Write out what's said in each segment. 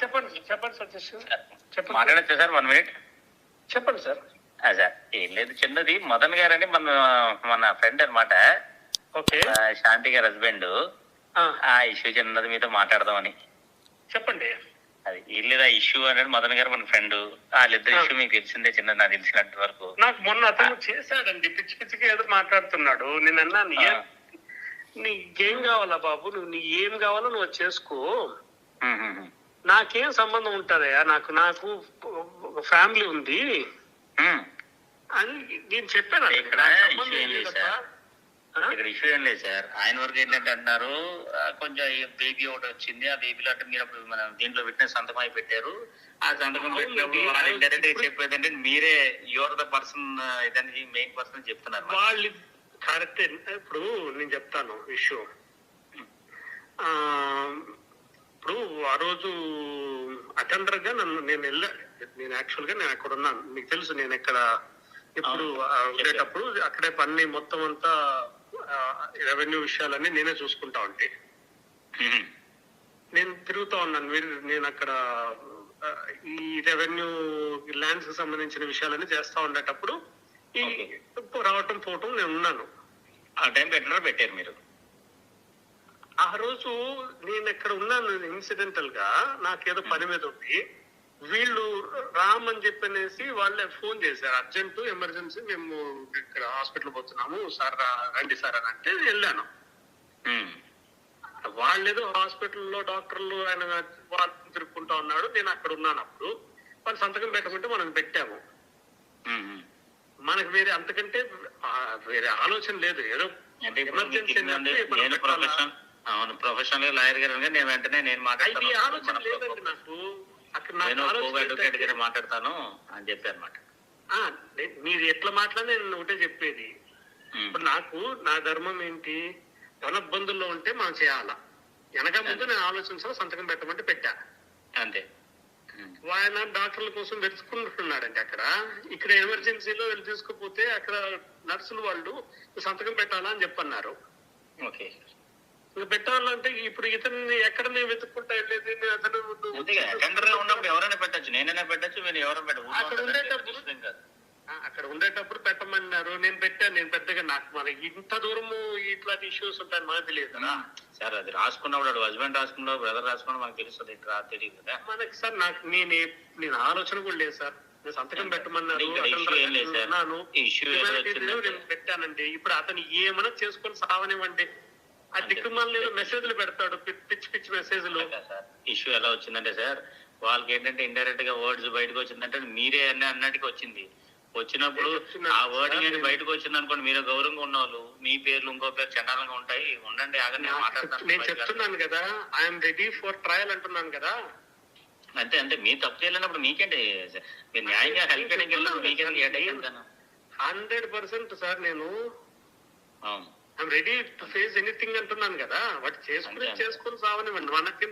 చెప్పండి చెప్పండి సతీష్ చెప్పండి. మాట్లాడచ్చా సార్ 1 మినిట్? చెప్పండి సార్. సార్ ఏం లేదు, చిన్నది. మదన్ గారు అని మన ఫ్రెండ్ అనమాట. ఓకే. శాంతి గారి హస్బెండ్. ఆ ఇష్యూ చిన్నది మీతో మాట్లాడదామని. చెప్పండి. అది ఏం లేదు, ఆ ఇష్యూ అనేది మదన్ గారు మన ఫ్రెండ్. వాళ్ళిద్దరు ఇష్యూ మీకు తెలిసిందే, చిన్నది నాకు తెలిసినంత వరకు. నాకు మొన్న అతను చేశాడండి, పిచ్చి పిచ్చిగా ఏదో మాట్లాడుతున్నాడు. నేను అన్నాను, నీకేం కావాలా బాబు, నువ్వు నీ ఏం కావాలో నువ్వు చేసుకో, నాకేం సంబంధం ఉంటుందయా, నాకు నాకు ఫ్యామిలీ ఉంది అని నేను చెప్పాను. ఇక్కడ ఇష్యూ ఏం లేదు సార్. ఆయన వరకు ఏంటంటే అంటున్నారు, కొంచెం బేబీ ఒకటి వచ్చింది, ఆ బేబీలో అంటే మీరు అప్పుడు మనం దీంట్లో పెట్టిన సంతకం అయి పెట్టారు. ఆ సంతకం పెట్టినప్పుడు డైరెక్ట్ చెప్పేదంటే మీరే యువర్ ద పర్సన్, ఇదని మెయిన్ పర్సన్ చెప్తున్నారు వాళ్ళు. కరెక్ట్. ఇప్పుడు నేను చెప్తాను ఇష్యూ. ఇప్పుడు ఆ రోజు అటెండర్ గా నేను యాక్చువల్ గా నేను అక్కడ ఉన్నాను, మీకు తెలుసు. నేను ఎక్కడ ఇప్పుడు ఉండేటప్పుడు అక్కడే పని మొత్తం అంతా రెవెన్యూ విషయాలన్నీ నేనే చూసుకుంటా ఉంటే నేను తిరుగుతా ఉన్నాను. నేను అక్కడ ఈ రెవెన్యూ ల్యాండ్స్ కి సంబంధించిన విషయాలన్నీ చేస్తా ఉండేటప్పుడు ఈ రావటం పోవటం నేను ఉన్నాను. ఆ టైం పెట్టారు మీరు. ఆ రోజు నేను ఎక్కడ ఉన్నాను, ఇన్సిడెంటల్ గా నాకేదో పని మీద ఉంది. వీళ్ళు రామని చెప్పనేసి వాళ్ళే ఫోన్ చేశారు, అర్జెంట్ ఎమర్జెన్సీ, మేము ఇక్కడ హాస్పిటల్ పోతున్నాము సార్, రండి సార్ అని అంటే వెళ్ళాను. వాళ్ళేదో హాస్పిటల్లో డాక్టర్లు ఆయన వాళ్ళు తిరుక్కుంటా ఉన్నాడు, నేను అక్కడ ఉన్నాను. అప్పుడు వాళ్ళు సంతకం పెట్టకుంటే మనం పెట్టాము. మనకు వేరే అంతకంటే వేరే ఆలోచన లేదు. ఏదో ఎమర్జెన్సీ ప్రొఫెషనల్ లాయర్ గారు నేను వెంటనే నేను ఆలోచన లేదండి నాకు. అడ్వకేట్ గారు మాట్లాడతాను అని చెప్పి అనమాట. మీరు ఎట్లా మాట్లాడి నేను ఒకటే చెప్పేది. ఇప్పుడు నాకు నా ధర్మం ఏంటి, ధన ఇబ్బందుల్లో ఉంటే మనం చేయాలా, వెనక ముందు నేను ఆలోచించాలి, సంతకం పెట్టమంటే పెట్టా అంతే. ఆయన డాక్టర్ల కోసం వెతుకుంటున్నాడంటే అక్కడ, ఇక్కడ ఎమర్జెన్సీలో వెళ్ళి తీసుకుపోతే అక్కడ నర్సులు వాళ్ళు సంతకం పెట్టాలా అని చెప్పన్నారు. ఓకే, ఇంకా పెట్టాలంటే ఇప్పుడు ఇతన్ని ఎక్కడ నేను వెతుక్కుంటా వెళ్ళేది. అతను ఉన్నప్పుడు ఎవరైనా పెట్టచ్చు, నేనైనా పెట్టచ్చు, మీరు ఎవరైనా పెట్టచ్చు. అక్కడ ఉండేటప్పుడు పెట్టమన్నారు, నేను పెట్టాను. నేను పెద్దగా నాకు మన ఇంత దూరము ఇట్లాంటి ఇష్యూస్ ఉంటాయని మనకు తెలియదు కదా సార్. అది రాసుకున్నప్పుడు హస్బెండ్ రాసుకున్నాడు, బ్రదర్ రాసుకున్నాడు, మనకు తెలుస్తుంది. ఇట్లా తెలియదు కదా మనకి సార్. నాకు నేను ఆలోచన కూడా లేదు సార్. నేను సంతకం పెట్టమన్నారు, నేను పెట్టానండి. ఇప్పుడు అతను ఏమైనా చేసుకొని సావనివ్వండి, ఆ దిక్కుమాల మెసేజ్లు పెడతాడు, పిచ్చి పిచ్చి మెసేజ్లు. ఇష్యూ ఎలా వచ్చిందంటే సార్, వాళ్ళకి ఏంటంటే ఇండైరెక్ట్ గా వర్డ్స్ బయటకు వచ్చిందంటే మీరే అన్నట్టుగా వచ్చింది. వచ్చినప్పుడు ఆ వర్డింగ్ బయటకు వచ్చింది అనుకోండి, మీరు గౌరవంగా ఉన్న వాళ్ళు మీ పేర్లు ఇంకో పేరు చండాలంగా ఉంటాయి. ఉండండి, ఆగండి, మాట్లాడతాను. నేను చెప్తున్నాను కదా, ఐఎమ్ రెడీ ఫర్ ట్రయల్ అంటున్నాను కదా. అంతే అంతే. మీ తప్పు చేయలేనప్పుడు మీకేంటి, మీరు న్యాయంగా హెల్ప్ చేయడానికి వెళ్ళినప్పుడు మీకేంటి 100% సార్. నేను I'm ready to face anything అంటున్నాను కదా. వాటి చేసుకుని సావనివ్వండి, మనకి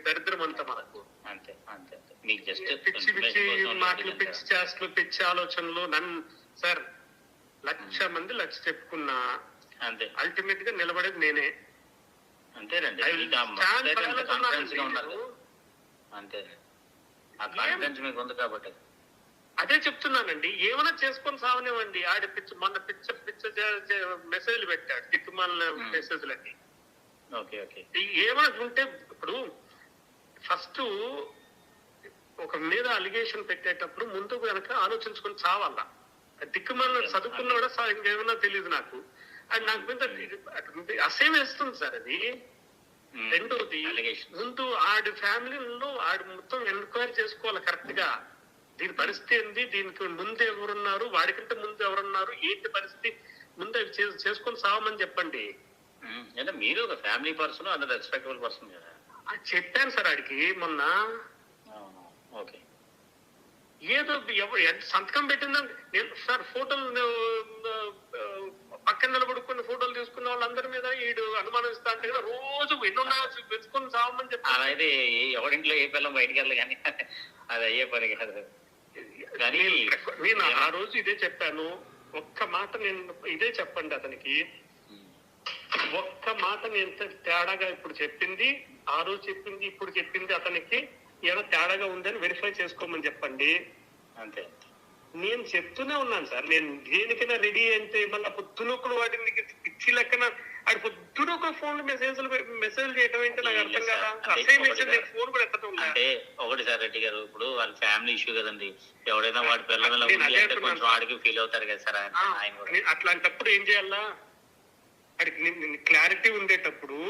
దరిద్రం అంతా మనకు. అంతే అంతే. మీకు జస్ట్ పిచ్చి పిచ్చి మాటలు, పిచ్చి చేష్టలు, పిచ్చి ఆలోచనలు. నన్ను సార్ 1,00,000 మంది 1,00,000 చెప్పుకున్నా, అంతే. అల్టిమేట్ గా నిలబడేది నేనే. అంతేనండి. అంతే, ఆ కాన్ఫిడెన్స్ మీకు ఉంది కాబట్టి అదే చెప్తున్నానండి. ఏమైనా చేసుకొని సావనివ్వండి. ఆడి పిచ్చి మొన్న పిచ్చ పిచ్చ మెసేజ్లు పెట్టాడు, దిక్కుమాల మెసేజ్లన్నీ. ఏమైనా ఉంటే ఇప్పుడు ఫస్ట్ ఒక మీద అలిగేషన్ పెట్టేటప్పుడు ముందు కనుక ఆలోచించుకొని చావాలా. దిక్కుమాల చదువుకున్నాడా ఇంకేమైనా తెలియదు నాకు. అది నాకు మీద అసహ్యం వేస్తుంది సార్ అది. రెండోది, ముందు ఆడి ఫ్యామిలీలో ఆడి మొత్తం ఎంక్వైరీ చేసుకోవాలి కరెక్ట్ గా. దీని పరిస్థితి ఏంది, దీనికి ముందు ఎవరున్నారు, వాడికంటే ముందు ఎవరున్నారు, ఏంటి పరిస్థితి, ముందు అవి చేసుకొని సావమని చెప్పండి. మీరు ఒక ఫ్యామిలీ పర్సన్, అది రెస్పెక్టబుల్ పర్సన్ కదా. చెప్పాను సార్ ఆడికి మొన్న. ఓకే, ఏదో సంతకం పెట్టిందని నేను సార్ ఫోటోలు పక్కన నిలబడుకుని ఫోటోలు తీసుకున్న వాళ్ళందరి మీద ఈడు అనుమానం ఇస్తా అంటే కదా, రోజు ఎన్నున్నాయో వెతుకొని సావమని చెప్పి. అలా అయితే ఎవరింట్లో ఏ పిల్లలు బయటికి వెళ్ళదు కానీ అది అయ్యే పని కాదు. నేను ఆ రోజు ఇదే చెప్పాను. ఒక్క మాట నేను ఇదే చెప్పండి అతనికి. ఒక్క మాట నేను తేడాగా ఇప్పుడు చెప్పింది, ఆ రోజు చెప్పింది, ఇప్పుడు చెప్పింది అతనికి ఏమైనా తేడాగా ఉందని వెరిఫై చేసుకోమని చెప్పండి. అంతే. నేను చెప్తూనే ఉన్నాను సార్, నేను దేనికైనా రెడీ అంటే మళ్ళీ పొద్దునొకరు వాటిని పిచ్చి లెక్కన అది పొద్దున ఒక ఫోన్ మెసేజ్ చేయడం ఏంటి నాకు అర్థం కదా. అసైన్మెంట్ నేను ఫోన్ కూడా ఎత్తడం అంటే ఒకటి సార్ రెడ్డి గారు, ఇప్పుడు వాళ్ళ ఫ్యామిలీ ఇష్యూ కదండి, ఎవడైనా వాడి పిల్లల కొంచెం వాడికి ఫీల్ అవుతారు కదా సార్ ఆయన. అట్లాంటప్పుడు ఏం చేయాలా, వాడికి క్లారిటీ ఉండేటప్పుడు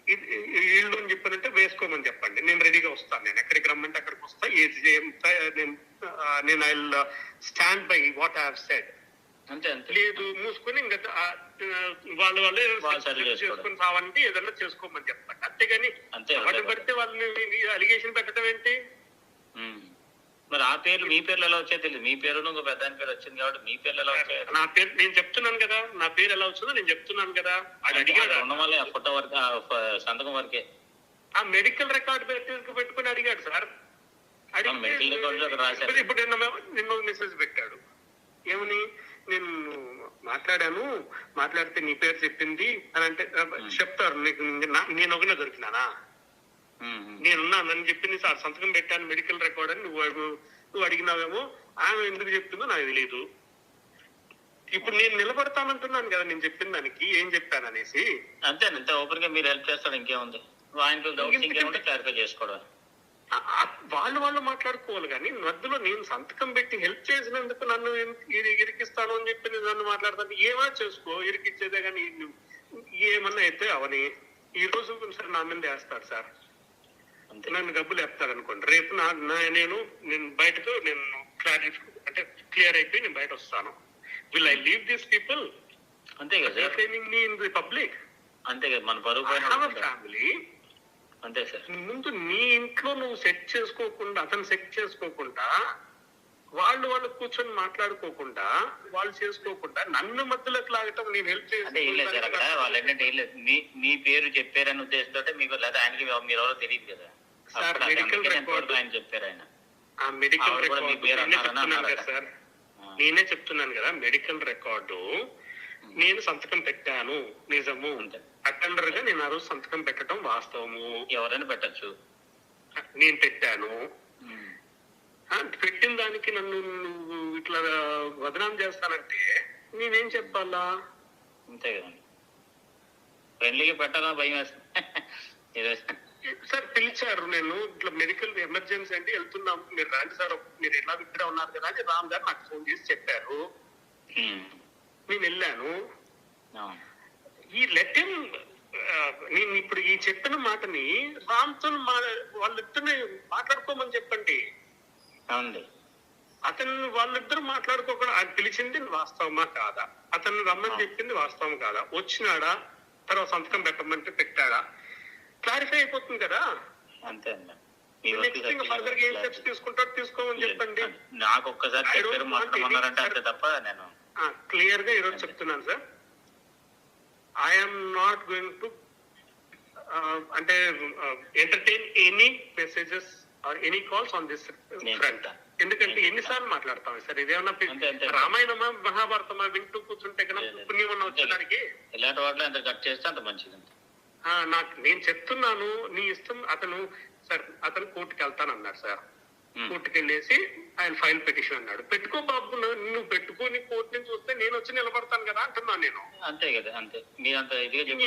వీళ్ళు అని చెప్పానంటే వేసుకోమని చెప్పండి, నేను రెడీగా వస్తాను, నేను ఎక్కడికి రమ్మంటే అక్కడికి వస్తా, నేను I stand by what I have said. అంతే అంతే. లేదు మూసుకొని ఇంకా వాళ్ళే చేసుకొని రావాలంటే ఏదన్నా చేసుకోమని చెప్పండి, అంతేగాని వాటిని పడితే వాళ్ళని అలిగేషన్ పెట్టడం ఏంటి. మరి ఆ పేర్లు మీ పేర్లు ఎలా వచ్చాయో తెలియదు, మీ పేరు ఇంకో పెద్ద పేరు వచ్చింది కాబట్టి మీ పేర్లు ఎలా వచ్చాయి? నా పేరు నేను చెప్తున్నాను కదా, నా పేరు ఎలా వచ్చిందో నేను చెప్తున్నాను కదా. అది అడిగాడు ఉండమల్లే ఫోటో వరకు సంతకం వరకే ఆ మెడికల్ రికార్డ్ పెట్టుకుని అడిగాడు సార్. ఇప్పుడు నిన్న మెసేజ్ పెట్టాడు ఏమని, నేను మాట్లాడితే నీ పేరు చెప్పింది అని అంటే చెప్తారు, నీకు నేను ఒకనే దొరికినానా, నేనున్నానని చెప్పింది సార్, సంతకం పెట్టాను మెడికల్ రికార్డ్ అని నువ్వు అడిగినావేమో, ఆమె ఎందుకు చెప్తుందో నాకు తెలియదు. ఇప్పుడు నేను నిలబడతానంటున్నాను కదా, నేను చెప్పిన దానికి ఏం చెప్పాననేసి. అంతే ఓపెన్ గా మీరు హెల్ప్ చేస్తాడు, ఇంకేముంది, క్లారిఫై చేసుకోవడం. వాళ్ళు మాట్లాడుకోవాలి కానీ మధ్యలో నేను సంతకం పెట్టి హెల్ప్ చేసినందుకు నన్ను ఇరికిస్తాను అని చెప్పి నన్ను మాట్లాడతాను. ఏమైనా చేసుకో, ఇరికిచ్చేదే కానీ ఏమన్నా అయితే అవని ఈ రోజు సరే నా మీద వేస్తాడు సార్, నన్ను డబ్బులు వేస్తాడు అనుకోండి, రేపు నేను బయటకు అంటే క్లియర్ అయిపోయి నేను బయట వస్తాను. Will I leave this people? అంతే కదా, మీ ఇన్ ది పబ్లిక్. అంతే కదా, మన పరువు ఫ్యామిలీ. అంతే సార్, ముందు నీ ఇంట్లో నువ్వు సెట్ చేసుకోకుండా, అతను సెట్ చేసుకోకుండా, వాళ్ళు కూర్చొని మాట్లాడుకోకుండా, వాళ్ళు చేసుకోకుండా నన్ను మధ్యలోకి లాగటం, నేను హెల్ప్ చేయాలి. ఏం లేదు సార్, అక్కడ వాళ్ళు ఏంటంటే ఏం లేదు, మీ పేరు చెప్పారని ఉద్దేశంతో మీకు లేదా ఆయనకి మీరు ఎవరో తెలియదు కదా సార్. మెడికల్ రికార్డు ఆయన చెప్పారు, ఆయన ఆ మెడికల్ రికార్డు సార్ నేనే చెప్తున్నాను కదా, మెడికల్ రికార్డు నేను సంతకం పెట్టాను నిజము, అటెండర్ గా నేను ఆ రోజు సంతకం పెట్టడం వాస్తవము. ఎవరైనా పెట్టచ్చు, నేను పెట్టాను. పెట్టిన దానికి నన్ను ఇట్లా బదనాం చేస్తానంటే నేనేం చెప్పాలా? అంతే కదండి, ఫ్రెండ్లీగా పెట్టాలా భయం వేస్తుంది సార్. పిలిచారు, నేను ఇట్లా మెడికల్ ఎమర్జెన్సీ అంటే వెళ్తున్నాం, మీరు రాండి సార్, మీరు ఎలా ఇక్కడే ఉన్నారు కదా అని రామ్ గారు నాకు ఫోన్ చేసి చెప్పారు. నేను వెళ్ళాను. ఈ లెటర్ నేను ఇప్పుడు ఈ చెప్పిన మాటని రామ్తో వాళ్ళిద్దరిని మాట్లాడుకోమని చెప్పండి. అతను వాళ్ళిద్దరు మాట్లాడుకోకుండా ఆయన పిలిచింది వాస్తవమా కాదా, అతను రమ్మని చెప్పింది వాస్తవం కాదా, వచ్చినాడా, తర్వాత సంతకం పెట్టమంటే పెట్టాడా, క్లారిఫై అయిపోతుంది కదా. అంతే ఫర్దర్ ఏం స్టెప్స్ తీసుకుంటారో తీసుకోమని చెప్పండి. నాకు ఒక్కసారి క్లియర్ గా ఈరోజు చెప్తున్నాను sir, I'm not going to అంటే entertain any messages or any calls on this front. ఎందుకంటే ఎన్నిసార్లు మాట్లాడతాం సార్, ఇదేమన్నా రామాయణమా మహాభారతమా వింటూ కూర్చుంటే కదా పుణ్యమన్నా వచ్చేదానికి. ఇలాంటి వాటిలో ఎంత కట్ చేస్తే అంత మంచిది. నేను చెప్తున్నాను, నీ ఇష్టం. అతను కోర్టుకి వెళ్తానన్నాడు సార్, కోర్టుకి వెళ్ళేసి ఆయన ఫైల్ పిటిషన్ అన్నాడు. పెట్టుకో బాబు, నువ్వు పెట్టుకొని కోర్టు నుంచి వస్తే నేను వచ్చి నిలబడతాను కదా అంటున్నాను నేను. అంతే కదా, అంతే.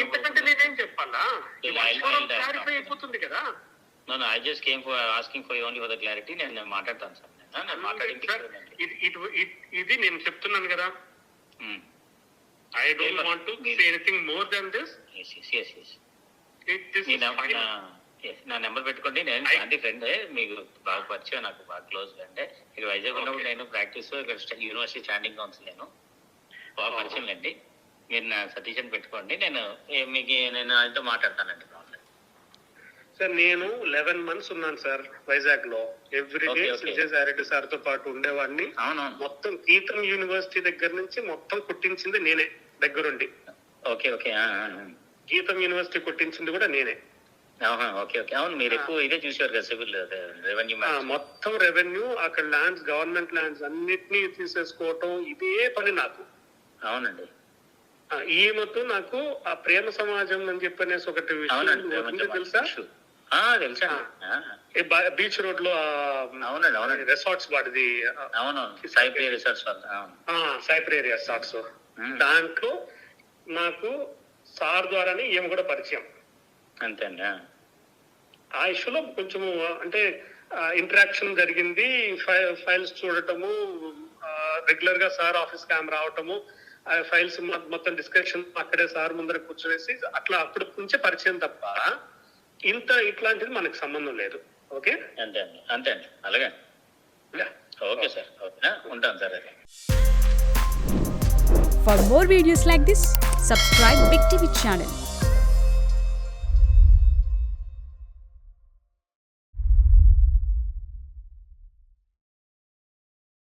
ఎందుకంటే నేనేం చెప్పాలా, క్లారిఫై అయిపోతుంది కదా. I just came for asking for only for the clarity. నేను మాట్లాడతాను సార్, ఇది నేను చెప్తున్నాను కదా. I don't want to say anything more than this. Yes. నా నెంబర్ పెట్టుకోండి, నేను శాంతి ఫ్రెండ్, మీకు బాగా పరిచయం, నాకు బాగా క్లోజ్ అంటే ఇక్కడ వైజాగ్ ఉన్నప్పుడు నేను ప్రాక్టీస్ ఇక్కడ యూనివర్సిటీ స్టాండింగ్ కౌన్సిల్, నేను బాగా పరిచయం అండి. మీరు నా సతీష్ అని పెట్టుకోండి, నేను ఆయనతో మాట్లాడతానండి. సార్ నేను 11 months ఉన్నాను సార్ వైజాగ్ లో. ఎవ్రీడే విజయసాయిరెడ్డి సార్ తో పాటు ఉండేవాడిని. మొత్తం గీతం యూనివర్సిటీ దగ్గర నుంచి మొత్తం కుట్టించింది నేనే దగ్గరుండి. గీతం యూనివర్సిటీ కుట్టించింది కూడా నేనే. అవును, మీరు ఎక్కువ ఇదే చూసారు కదా, సివిల్ రెవెన్యూ, మొత్తం రెవెన్యూ, అక్కడ ల్యాండ్స్, గవర్నమెంట్ ల్యాండ్స్ అన్నిటినీ తీసేసుకోవటం ఇదే పని నాకు. అవునండి, ఈమెతో నాకు ఆ ప్రేమ సమాజం అని చెప్పనేసి ఒకటి విషయం తెలుసా. తెలుసా? బీచ్ రోడ్ లో అవునండి అవునండి రిసార్ట్స్ వాడిది. అవును సైప్రీ రిసార్ట్స్ వల్ల. సైప్రీ రిసార్ట్స్. దాంట్లో నాకు సార్ ద్వారానే ఈమె కూడా పరిచయం. అంతే అండి. ఆ ఇష్యూలో కొంచెము అంటే ఇంటరాక్షన్ జరిగింది. ఫైల్స్ చూడటము, రెగ్యులర్ గా సార్ ఆఫీస్ కి ఆమె రావటము, ఫైల్స్ మొత్తం డిస్కషన్ అక్కడే సార్ ముందర కూర్చోవేసి అట్లా అప్పటి నుంచే పరిచయం తప్ప ఇట్లాంటిది మనకు సంబంధం లేదు. ఓకే అంతే అండి అంతే అండి అలాగే. ఓకే సార్ ఓకే ఉంటాను సార్. అయితే For more videos like this, subscribe Big TV channel.